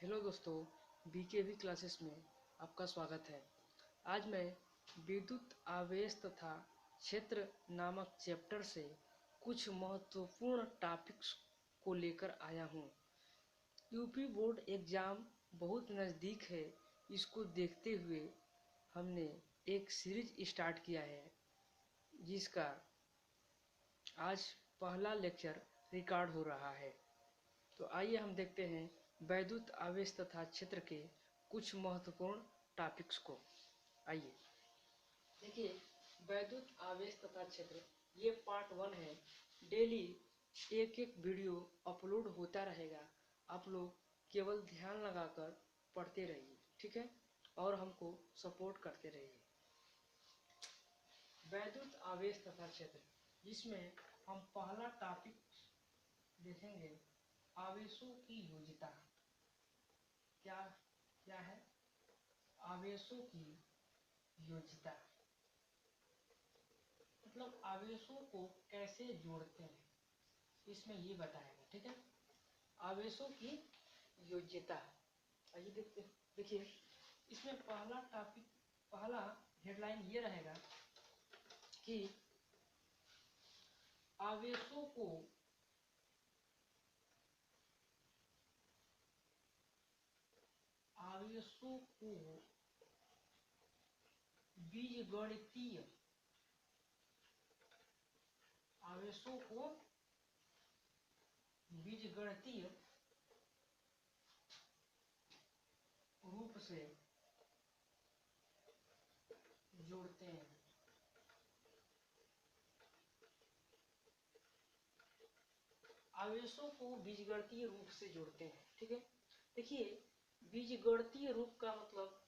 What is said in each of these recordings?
Hello दोस्तों, बीकेवी classes में आपका स्वागत है। आज मैं विद्युत आवेश तथा क्षेत्र नामक चैप्टर से कुछ महत्वपूर्ण टॉपिक्स को लेकर आया हूँ। यूपी बोर्ड एग्ज़ाम बहुत नज़दीक है। इसको देखते हुए हमने एक सीरीज स्टार्ट किया है, जिसका आज पहला लेक्चर रिकॉर्ड हो रहा है। तो आइए हम देखते हैं वैद्युत आवेश तथा क्षेत्र के कुछ महत्वपूर्ण टॉपिक्स को। आइए देखिए, वैद्युत आवेश तथा क्षेत्र ये पार्ट 1 है। डेली एक एक वीडियो अपलोड होता रहेगा। आप लोग केवल ध्यान लगाकर पढ़ते रहिए, ठीक है, और हमको सपोर्ट करते रहिए। वैद्युत आवेश तथा क्षेत्र, जिसमें हम पहला टॉपिक देखेंगे आवेशों की योज्यता। क्या क्या है? आवेशों की योज्यता मतलब आवेशों को कैसे जोड़ते हैं, इसमें ये बताएगा, ठीक है। आवेशों की योज्यता, आइए देखिए, इसमें पहला टॉपिक, पहला हेडलाइन ये रहेगा कि आवेशों को बीजगणितीय रूप से जोड़ते हैं। आवेशों को बीजगणितीय रूप से जोड़ते हैं, ठीक है। देखिए, बीजगणितीय रूप का मतलब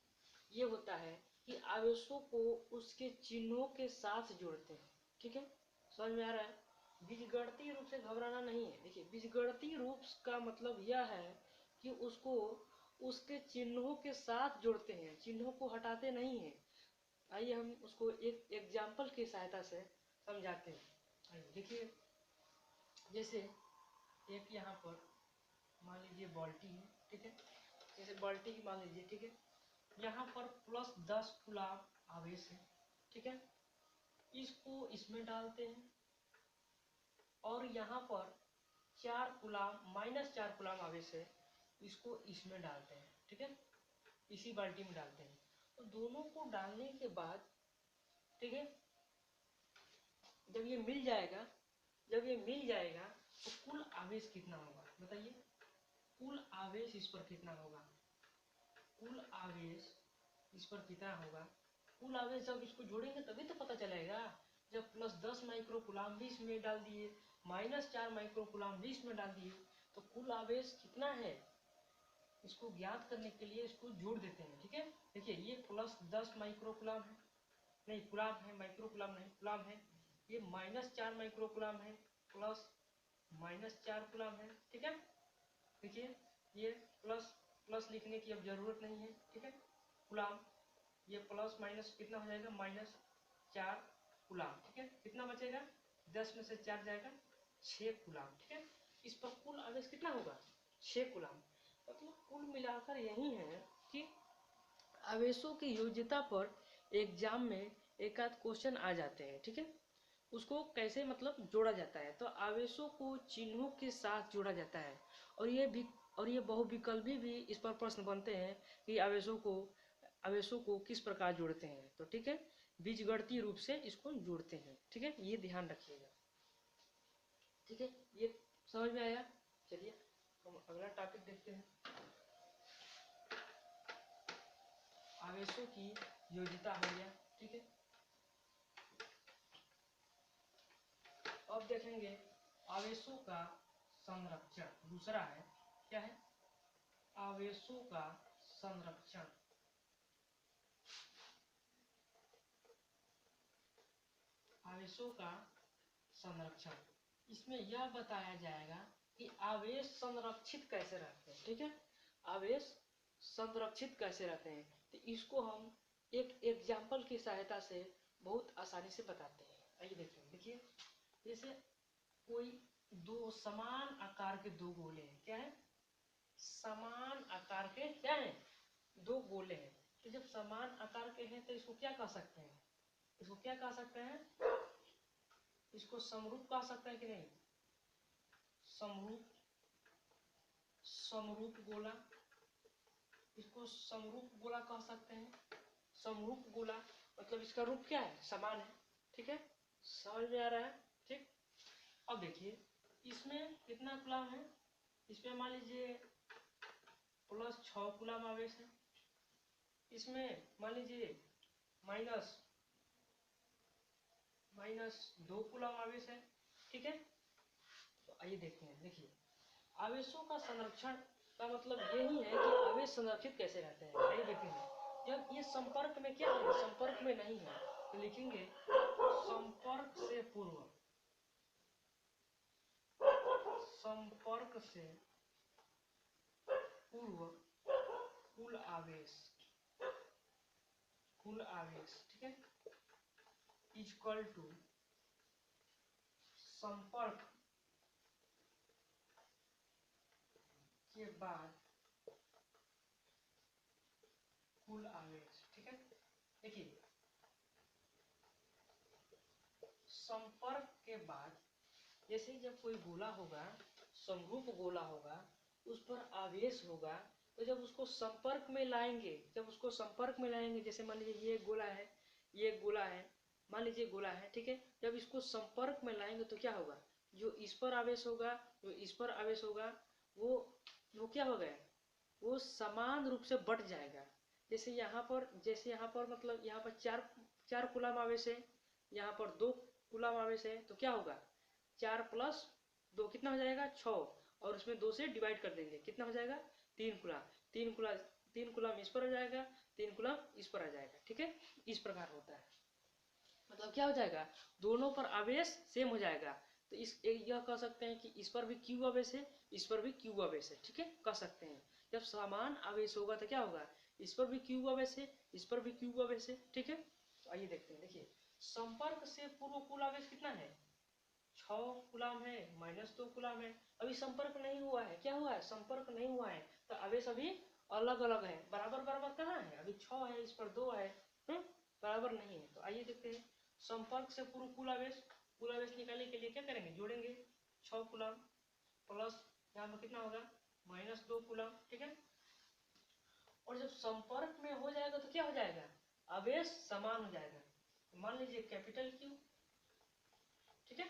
ये होता है कि आवेशों को उसके चिन्हों के साथ जोड़ते हैं, ठीक है। समझ में आ रहा है? बीजगणितीय रूप से घबराना नहीं है। देखिए, बीजगणितीय रूप का मतलब यह है कि उसको उसके चिन्हों के साथ जोड़ते हैं, चिन्हों को हटाते नहीं हैं। आइए हम उसको एक एग्जाम्पल की सहायता से समझाते हैं। आइए देखिए, जैसे एक यहाँ पर मान लीजिए बाल्टी है, ठीक है। जैसे बाल्टी की मान लीजिए, ठीक है। यहाँ पर +10 कूलाम आवेश है, ठीक है। इसको इसमें डालते हैं और यहाँ पर 4 कूलाम -4 कूलाम आवेश है, इसको इसमें डालते हैं, ठीक है, इसी बाल्टी में डालते हैं। तो दोनों को डालने के बाद, ठीक है, जब ये मिल जाएगा तो कुल आवेश कितना होगा बताइए। कुल आवेश इस पर कितना होगा? कुल आवेश इस पर कितना होगा? कुल आवेश जब इसको जोड़ेंगे तभी तो पता चलेगा। जब +10 माइक्रो कूलाम भी इसमें डाल दिए, -4 माइक्रो कूलाम भी इसमें डाल दिए, तो कुल आवेश कितना है, इसको ज्ञात करने के लिए इसको जोड़ देते हैं, ठीक है। देखिए, ये +10 माइक्रो कूलाम है, नहीं कूलाम है, माइक्रो कूलाम नहीं, कूलाम है। ये -4 माइक्रो कूलाम है, प्लस -4 कूलाम है, ठीक है। देखिए, ये प्लस लिखने की अब जरूरत नहीं है, ठीक है। कूलाम, ये प्लस माइनस कितना हो जाएगा? -4 कूलाम, ठीक है। कितना बचेगा? 10 में से 4 जाएगा, 6 कूलाम, ठीक है। इस पर कुल आवेश कितना होगा? 6 कूलाम। मतलब कुल मिलाकर यही है कि आवेशों की योज्यता पर एग्जाम में एक आध क्वेश्चन आ जाते हैं, ठीक है। उसको कैसे मतलब जोड़ा जाता है, तो आवेशों को चिन्हों के साथ जोड़ा जाता है। और ये बहुविकल्पी भी इस पर प्रश्न बनते हैं कि आवेशों को किस प्रकार जोड़ते हैं। तो ठीक है, बीजगणितीय रूप से इसको जोड़ते हैं, ठीक है, ये ध्यान रखिएगा, ठीक है। ये समझ में आया? चलिए हम अगला टॉपिक देखते हैं। आवेशों की योज्यता हो गया, ठीक है। अब देखेंगे आवेशों का संरक्षण, दूसरा है, क्या है? आवेशों का संरक्षण। आवेशों का संरक्षण, इसमें यह बताया जाएगा कि आवेश संरक्षित कैसे रहते हैं, ठीक है। आवेश संरक्षित कैसे रहते हैं, तो इसको हम एक एग्जाम्पल की सहायता से बहुत आसानी से बताते हैं। आइए देखते हैं। देखिए, जैसे कोई दो समान आकार के दो गोले हैं, क्या है? समान आकार के क्या है, दो गोले हैं। तो जब समान आकार के हैं तो इसको क्या कह सकते हैं, इसको क्या कह सकते हैं, इसको समरूप कह सकते हैं कि नहीं, समरूप, समरूप गोला, इसको समरूप गोला कह सकते हैं। समरूप गोला मतलब इसका रूप क्या है, समान है। ठीक है, समझ में आ रहा है। ठीक, अब देखिए इसमें कितना कूलम है, इसमें मान लीजिए प्लस 6 कूलम आवेश है, इसमें मान लीजिए माइनस 2 कूलम आवेश है। ठीक है, तो आइए देखते हैं। देखिए आवेशों का संरक्षण का मतलब यही है कि आवेश संरक्षित कैसे रहते हैं। आइए देखते हैं, जब ये संपर्क में क्या है, संपर्क में नहीं है तो लिखेंगे संपर्क से पूर्व, संपर्क से पूर्व कुल आवेश, कुल आवेश, ठीक है, इक्वल टू संपर्क के बाद कुल आवेश। ठीक है, देखिए संपर्क के बाद जैसे जब कोई गोला होगा, समरूप गोला होगा, उस पर आवेश होगा, तो जब उसको संपर्क में लाएंगे, जब उसको संपर्क में लाएंगे, जैसे मान लीजिए ये एक गोला है, ये एक गोला है, मान लीजिए गोला है। ठीक है, जब इसको संपर्क में लाएंगे तो क्या होगा, जो इस पर आवेश होगा, जो इस पर आवेश होगा, वो क्या हो गया, वो समान रूप से बट जाएगा। जैसे यहाँ पर मतलब यहाँ पर चार कूलम आवेश है, यहाँ पर 2 कूलम आवेश है, तो क्या होगा 4 प्लस 2 कितना हो जाएगा 6, और उसमें 2 से डिवाइड कर देंगे, कितना हो जाएगा 3 कूलम, 3 कूलम इस पर आ जाएगा, 3 कूलम इस पर आ जाएगा। ठीक है, इस प्रकार होता है, मतलब क्या हो जाएगा, दोनों पर आवेश सेम हो जाएगा। तो यह कह सकते हैं कि इस पर भी क्यू आवेश है, इस पर भी क्यू आवेश है। ठीक है, कह सकते हैं जब समान आवेश होगा तो क्या होगा, इस पर भी क्यू आवेश है, इस पर भी क्यू आवेश है। ठीक है, तो आइए देखते हैं। देखिए संपर्क से पूर्व कुल आवेश कितना है, 6 कूलम है, -2 कूलम है। अभी संपर्क नहीं हुआ है, क्या हुआ है, संपर्क नहीं हुआ है, तो आवेश अभी अलग अलग है, बराबर बराबर कहाँ है, अभी 6 है, इस पर 2 है, बराबर नहीं है। तो आइए देखते हैं संपर्क से पूर्व कुल आवेश निकालने के लिए क्या करेंगे, जोड़ेंगे 6 कूलम प्लस यहाँ पर कितना होगा -2 कूलम। ठीक है, और जब संपर्क में हो जाएगा तो क्या हो जाएगा, आवेश समान हो जाएगा। मान लीजिए कैपिटल Q, ठीक है,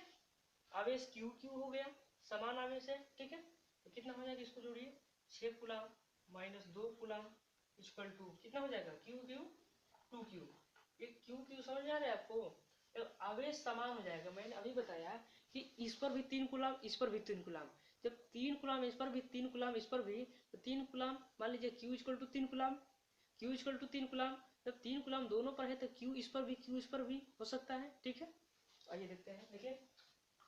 आवेश क्यू क्यू हो गया, समान आवेश है। ठीक है, तो कितना हो जाएगा, इसको जोड़िए 6 कूलम -2 कूलम इक्वल टू कितना हो जाएगा क्यू क्यू 2Q। ये क्यू क्यू समझ आ रहा है आपको, तो आवेश समान हो जाएगा। मैंने अभी बताया कि इस पर भी 3 कूलम, इस पर भी 3 कूलम, जब 3 कूलम इस पर भी, 3 कूलम इस पर भी, तो 3 कूलम मान लीजिए Q equal to 3 coulomb, Q equal to 3 coulomb, जब 3 कूलम दोनों पर है तो क्यू इस पर भी, क्यू इस पर भी हो सकता है। ठीक है, आइए देखते हैं। देखिए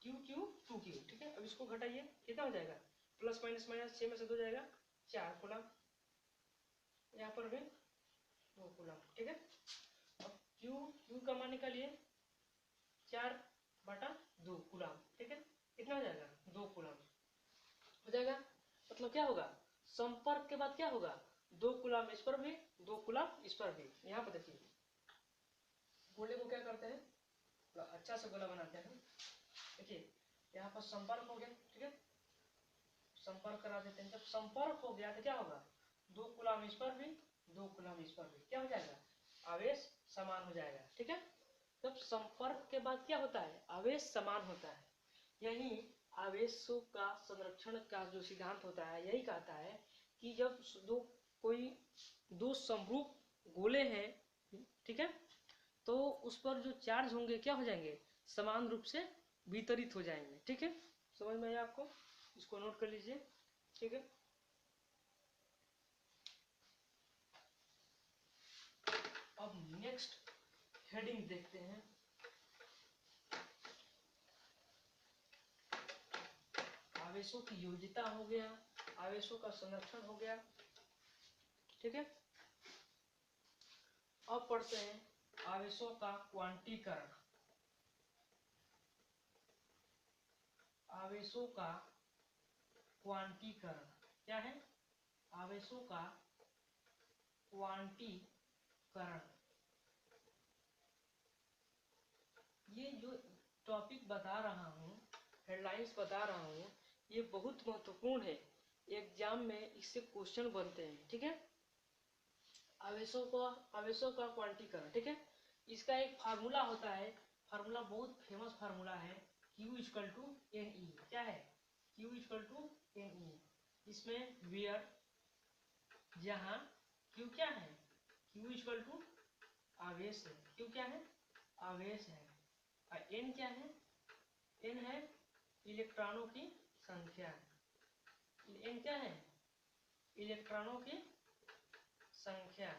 क्यू क्यू 2Q। ठीक है, अब इसको घटाइए, कितना हो जाएगा, प्लस माइनस माइनस 6 में से 2 जाएगा 4 कूलम, यहाँ पर भी 2 कूलम। ठीक है, अब क्यू क्यू का मान निकालिए 4/2 कूलम। ठीक है, कितना हो जाएगा 2 कूलम हो जाएगा। मतलब क्या होगा, संपर्क के बाद क्या होगा, 2 कूलम इस पर भी, 2 कूलम इस पर भी। यहाँ पर देखिए गोले को क्या करते हैं, अच्छा से गोला बनाते हैं। देखिए यहाँ पर संपर्क हो गया, ठीक है, संपर्क करा देते हैं। जब संपर्क हो गया तो क्या होगा, 2 कूलम इस पर भी, 2 कूलम इस पर भी, क्या हो जाएगा, आवेश समान हो जाएगा। ठीक है, जब संपर्क के बाद क्या होता है, आवेश समान होता है। यही आवेशों का संरक्षण का जो सिद्धांत होता है, यही कहता है कि जब दो समरूप गोले हैं, ठीक है, तो उस पर जो चार्ज होंगे क्या हो जाएंगे, समान रूप से वितरित हो जाएंगे। ठीक है, समझ में आया आपको, इसको नोट कर लीजिए। ठीक है, अब नेक्स्ट हेडिंग देखते हैं। आवेशों की योग्यता हो गया, आवेशों का संरक्षण हो गया। ठीक है, अब पढ़ते हैं आवेशों का क्वांटीकरण। आवेशों का क्वांटीकरण क्या है, आवेशों का क्वांटीकरण। ये जो टॉपिक बता रहा हूँ, हेडलाइंस बता रहा हूँ, ये बहुत महत्वपूर्ण है। एग्जाम में इससे क्वेश्चन बनते हैं, ठीक है। आवेशों का क्वांटीकरण, ठीक है। इसका एक फार्मूला होता है, फार्मूला बहुत फेमस फार्मूला है, Q equal to n e. क्या है? Q equal to n e. इसमें वेयर, जहां Q क्या है? Q इक्वल टू आवेश है। Q क्या है? आवेश है। और N क्या है? N है इलेक्ट्रॉनों की संख्या। N क्या है? इलेक्ट्रॉनों की संख्या।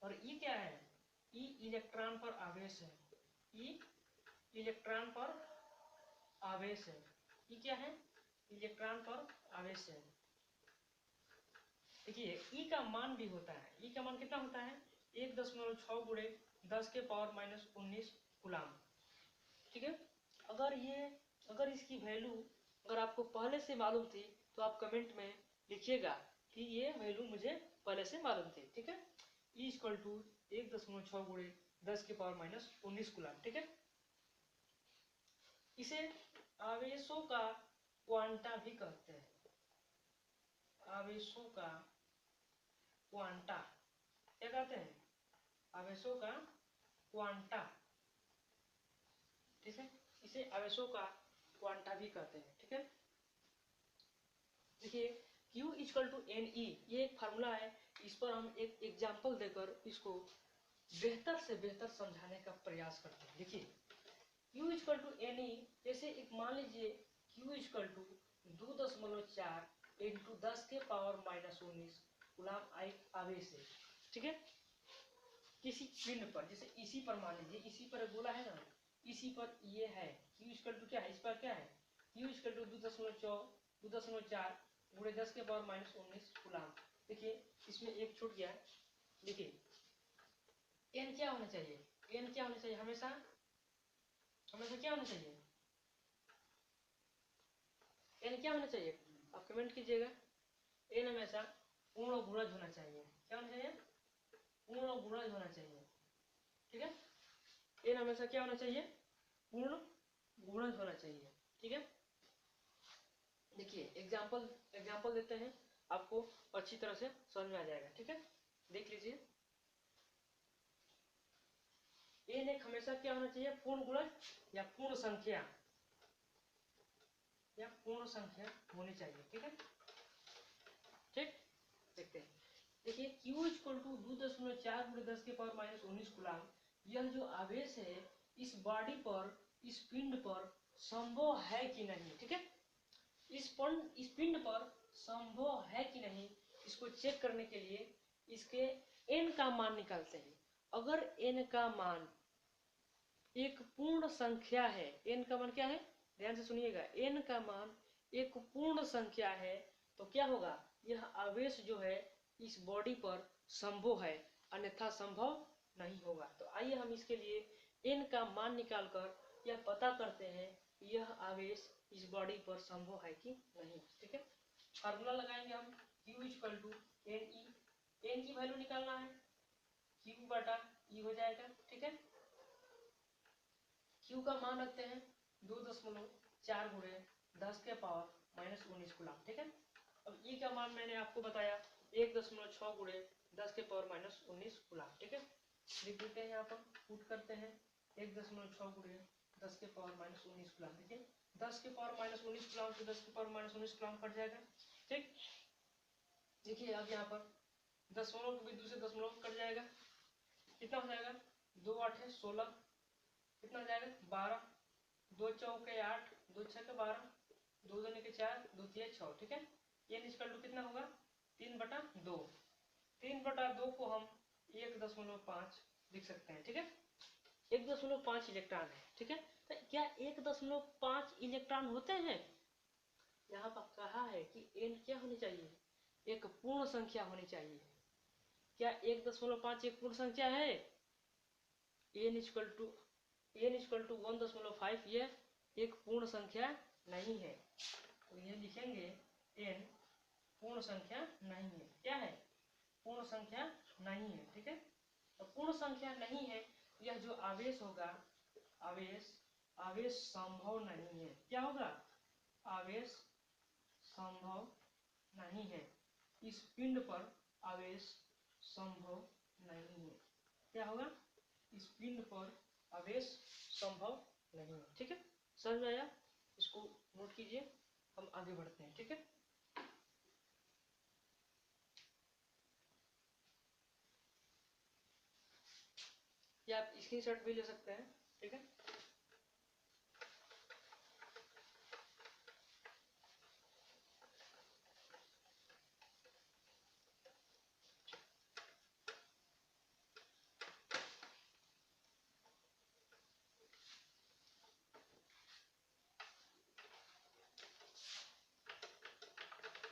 और E क्या है? E इलेक्ट्रॉन पर आवेश है। E इलेक्ट्रॉन पर आवेश है। E क्या है? इलेक्ट्रॉन पर आवेश है। देखिए E का मान भी होता है। E का मान कितना होता है? 1.6 गुणे 10 के पावर माइनस 19 कूलाम, ठीक है। अगर इसकी वैल्यू अगर आपको पहले से मालूम थी तो आप कमेंट में लिखिएगा कि ये वैल्यू मुझे पहले से मालूम थी, ठीक है। E इक्वल टू 1.6 गुणे 10 के पावर माइनस 19 कूलाम, ठीक है। इसे आवेशों का क्वांटा भी कहते हैं। आवेशों का क्वांटा क्या कहते हैं? आवेशों का क्वांटा, ठीक है। इसे आवेशों का क्वांटा भी कहते हैं, ठीक है। देखिए Q equal to n e, ये एक फार्मूला है। इस पर हम एक एग्जाम्पल देकर इसको बेहतर से बेहतर समझाने का प्रयास करते हैं। देखिए Q equal to n e, जैसे एक मान लीजिए Q इक्वल टू 2.4 इंटू 10 के पावर माइनस 19 गुलाम आवेश है, ठीक है। किसी पिंड पर, जैसे इसी पर मान लीजिए, इसी पर गोला है ना, इसी पर ये है। Q इक्वल टू क्या है? इस पर क्या है? Q इक्वल टू 2.4 गुणे 10 के पावर माइनस 19 गुलाम। देखिए इसमें एक छूट गया। देखिए n क्या होना चाहिए? n क्या होना चाहिए? हमेशा क्या होना चाहिए? n क्या होना चाहिए? आप कमेंट कीजिएगा। n हमेशा पूर्ण गुणज होना चाहिए। क्या होना चाहिए? पूर्ण गुणज होना चाहिए, ठीक है। n हमेशा क्या होना चाहिए? पूर्ण गुणज होना चाहिए, ठीक है। देखिए एग्जाम्पल देते हैं, आपको अच्छी तरह से समझ में आ जाएगा, ठीक है। देख लीजिए, n एक हमेशा क्या होना चाहिए? पूर्ण गुणज या पूर्ण संख्या होनी चाहिए, ठीक है। ठीक, देखते हैं। देखिए Q इक्वल टू 2.4 गुणे 10 के पावर माइनस 19 कूलाम। यह जो आवेश है इस बॉडी पर, इस पिंड पर संभव है कि नहीं, ठीक है। इस पिंड पर संभव है कि नहीं, इसको चेक करने के लिए इसके n का मान निकालते हैं। अगर n का मान एक पूर्ण संख्या है, n का मान क्या है? ध्यान से सुनिएगा, n का मान एक पूर्ण संख्या है तो क्या होगा? यह आवेश जो है इस बॉडी पर संभव है, अन्यथा संभव नहीं होगा। तो आइए हम इसके लिए n का मान निकालकर यह पता करते हैं यह आवेश इस बॉडी पर संभव है कि नहीं, ठीक है। फार्मूला लगाएंगे हम, Q equal to n e. n की वैल्यू निकालना है, Q बटा E हो जाएगा, ठीक है। Q का मान रखते हैं 2.4 गुणे 10 के पावर माइनस 19 कूलाम, ठीक है। अब E का मान मैंने आपको बताया 1.6 गुणे 10 के पावर माइनस 19 कूलाम, ठीक है। लिख देते हैं, यहाँ पर पुट करते हैं 1.6 गुणे 10 के पावर माइनस 19 कूलाम। देखिए 10 के पावर माइनस 19 कूलाम से 10 के पावर माइनस 19 कूलाम कट जाएगा, ठीक। देखिए अब यहाँ पर दशमलव के बिंदु से दशमलव कट जाएगा, कितना हो जाएगा? 2 8 16, कितना हो जाएगा? 12, 2 चौके 8, 2 छक्के 12, 2 दूनी के 4, 2 तिया 6, ठीक है। n इक्वल टू कितना होगा? 3/2। 3/2 को हम 1.5 लिख सकते हैं, ठीक है। 1.5 इलेक्ट्रॉन है, ठीक है। तो क्या 1.5 इलेक्ट्रॉन होते हैं? यहाँ पर कहा है कि n क्या होनी चाहिए? एक पूर्ण संख्या होनी चाहिए। क्या 1.5 एक पूर्ण संख्या है? n इक्वल टू 1.5 ये एक पूर्ण संख्या नहीं है। तो ये लिखेंगे n पूर्ण संख्या नहीं है। क्या है? पूर्ण संख्या नहीं है। ठीक है, तो पूर्ण संख्या नहीं है, यह जो आवेश होगा, आवेश संभव नहीं है। क्या होगा? आवेश संभव नहीं है। इस पिंड पर आवेश संभव नहीं है। क्या होगा? इस पिंड पर आवेश संभव नहीं है। ठीक है, समझ में आया? इसको नोट कीजिए, हम आगे बढ़ते हैं। ठीक है, या आप स्क्रीनशॉट भी ले सकते हैं। ठीक है,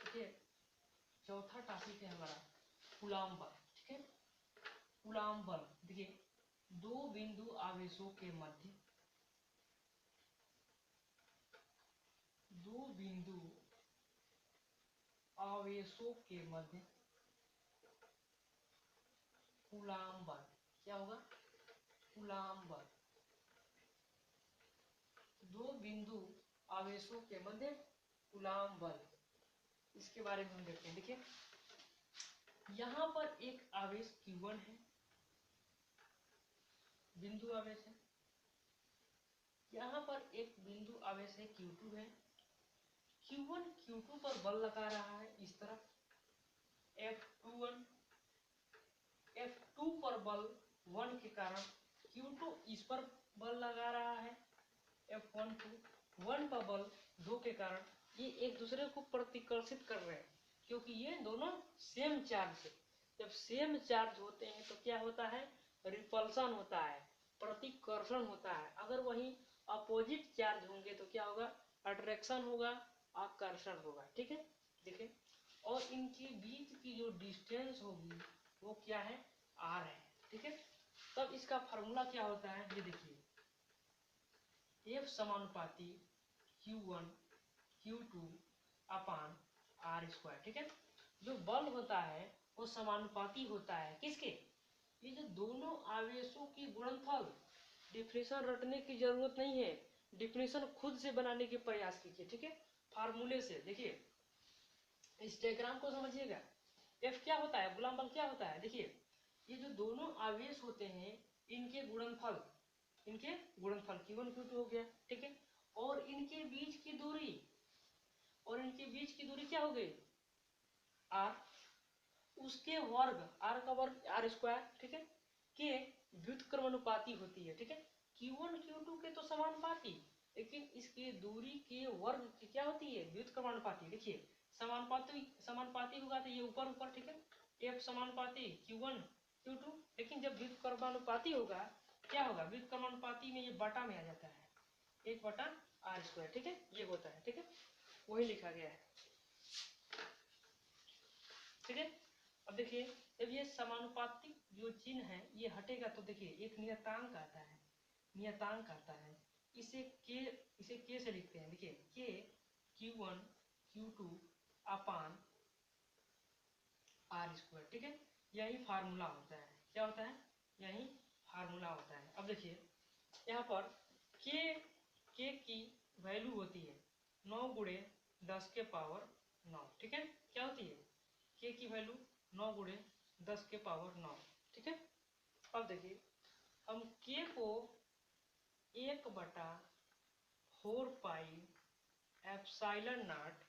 देखिए चौथा टॉपिक है हमारा कूलाम बल। ठीक है, कूलाम बल। देखिए दो बिंदु आवेशों के मध्य, दो बिंदु आवेशों के मध्य कूलाम बल। क्या होगा? कूलाम बल। दो बिंदु आवेशों के मध्य कूलाम बल, इसके बारे में हम देखते हैं। देखिए यहाँ पर एक आवेश Q1 है, बिंदु आवेश है। यहाँ पर एक बिंदु आवेश है Q2 है। Q1 Q2 पर बल लगा रहा है इस तरफ F21, F2 पर बल 1 के कारण Q2 इस पर बल लगा रहा है, F12 1 पर बल 2 के कारण ये एक दूसरे को प्रतिकर्षित कर रहे हैं, क्योंकि ये दोनों सेम चार्ज है। जब सेम चार्ज होते हैं तो क्या होता है? रिपल्सन होता है, प्रतिकर्षण होता है। अगर वही अपोजिट चार्ज होंगे तो क्या होगा? अट्रैक्शन होगा, आकर्षण होगा। ठीक है, देखिए और इनके बीच की जो डिस्टेंस होगी वो क्या है? R है। ठीक है, तब इसका फार्मूला क्या होता है? ये देखिए F समानुपाती Q1 Q2 अपान R²। ठीक है, जो बल होता है वो समानुपाती होता है किसके? ये जो दोनों आवेशों की गुणनफल। डिफिनेशन रटने की जरूरत नहीं है, डिफिनेशन खुद से बनाने के प्रयास कीजिए। ठीक है, फार्मूले से। देखिए इस डायग्राम को समझिएगा। F क्या होता है? गुलाम बल क्या होता है? देखिए ये जो दोनों आवेश होते हैं इनके गुणनफल, Q1 Q2 हो गया। ठीक है, और इनके बीच की दूरी, क्या हो गई? R, उसके वर्ग, R का वर्ग R²। ठीक है, के व्युत्क्रमानुपाती होती है। ठीक है, Q1 Q2 के तो समानुपाती, लेकिन इसकी दूरी के वर्ग की क्या होती है? व्युत्क्रमानुपाती। देखिए समानुपाती होगा तो ये ऊपर ऊपर। ठीक है, F समानुपाती Q1 Q2, लेकिन जब व्युत्क्रमानुपाती होगा क्या होगा? व्युत्क्रमानुपाती में ये बटा में आ जाता है, 1/R²। ठीक है, ये होता है। ठीक है, वही लिखा गया है। ठीक है, अब देखिए जब ये समानुपातिक जो चिन्ह है ये हटेगा तो देखिए एक नियतांक आता है, इसे के से लिखते हैं। देखिए के Q1 Q2 अपान R²। ठीक है, यही फार्मूला होता है। क्या होता है? यही फार्मूला होता है। अब देखिए यहाँ पर के की वैल्यू होती है 9 गुणे 10 के पावर 9। ठीक है, क्या होती है? के की वैल्यू 9 गुणे 10 के पावर 9। ठीक है, अब देखिए हम के को 1/4 पाई एप्सिलॉन नॉट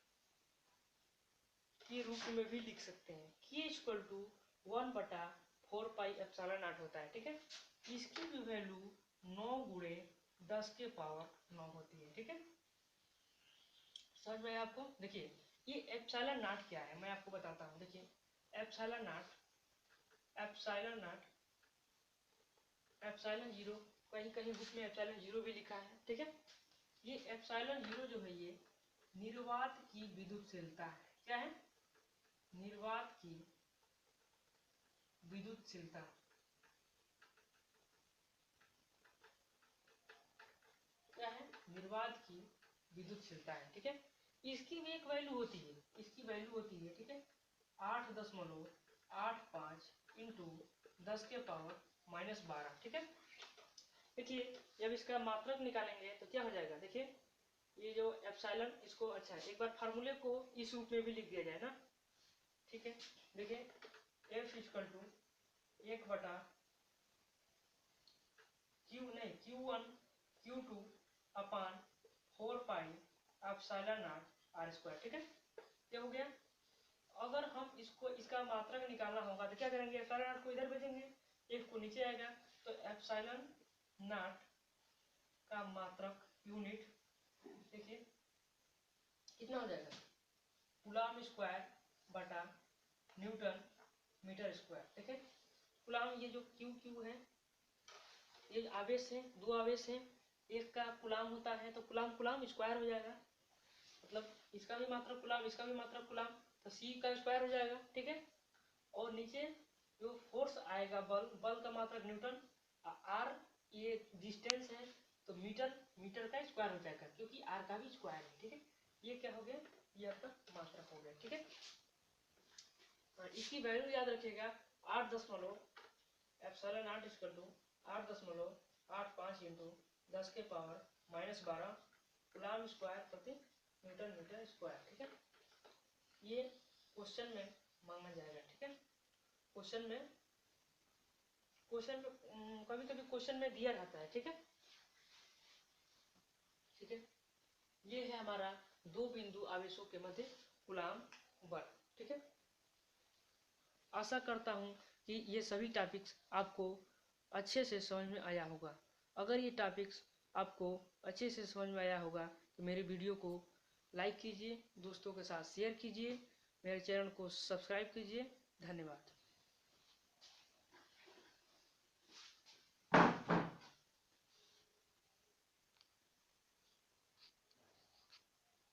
के रूप में भी लिख सकते हैं। K equal to 1/4 pi epsilon naught होता है। ठीक है, इसकी भी वैल्यू 9 गुणे 10 के पावर 9 होती है। ठीक है, समझ में आया आपको? देखिए ये एप्सिलॉन नॉट क्या है मैं आपको बताता हूँ। देखिए एप्सिलॉन नॉट, एप्सिलॉन 0, कहीं कहीं बुक में एप्सिलॉन 0 भी लिखा है। ठीक है, ये एप्सिलॉन 0 जो है ये निर्वात की विद्युतशीलता है। क्या है? निर्वात की विद्युतशीलता। क्या है? निर्वात की विद्युतशीलता है। ठीक है, इसकी भी एक वैल्यू होती है, इसकी वैल्यू होती है, ठीक है, 8.85 इंटू 10 के पावर -12, ठीक है। देखिए जब इसका मात्रक निकालेंगे तो क्या हो जाएगा, देखिए ये जो एप्सिलॉन, इसको अच्छा एक बार फार्मूले को इस रूप में भी लिख दिया जाए ना, ठीक है। देखिए F इक्वल टू 1/Q नहीं Q1 Q2 upon 4 pi epsilon not R square, ठीक है। क्या हो गया, अगर हम इसको इसका मात्रक निकालना होगा तो क्या करेंगे, एप्सिलॉन नॉट को इधर भेजेंगे, F को नीचे आएगा, तो एप्सिलॉन नॉट का मात्रक यूनिट देखिए कितना हो जाएगा, कूलम स्क्वायर बटा न्यूटन मीटर स्क्वायर, ठीक है। कूलम ये जो Q है, ये आवेश है, दो आवेश है, एक का कूलम होता है तो कूलम कूलम स्क्वायर हो जाएगा, मतलब इसका भी मात्रक कूलम, इसका भी मात्रक कूलम, तो C का स्क्वायर हो जाएगा, ठीक है। और नीचे जो फोर्स आएगा, बल, बल का मात्रक न्यूटन, R ये डिस्टेंस है तो मीटर, मीटर का स्क्वायर हो जाएगा क्योंकि R का भी स्क्वायर है, ठीक है। ये क्या हो गया, ये आपका मात्रक हो गया, ठीक है। इसकी वैल्यू याद रखिएगा 8 epsilon naught equal to 8.85 into 10 के पावर -12 कूलम स्क्वायर प्रति मीटर मीटर स्क्वायर, ठीक है। ये क्वेश्चन में मांगा जाएगा, ठीक है। क्वेश्चन में कभी कभी क्वेश्चन में दिया रहता है, ठीक है, ठीक है। ये है हमारा दो बिंदु आवेशों के मध्य कूलम बल, ठीक है। आशा करता हूँ कि ये सभी टॉपिक्स आपको अच्छे से समझ में आया होगा। अगर ये टॉपिक्स आपको अच्छे से समझ में आया होगा तो मेरे वीडियो को लाइक कीजिए, दोस्तों के साथ शेयर कीजिए, मेरे चैनल को सब्सक्राइब कीजिए। धन्यवाद।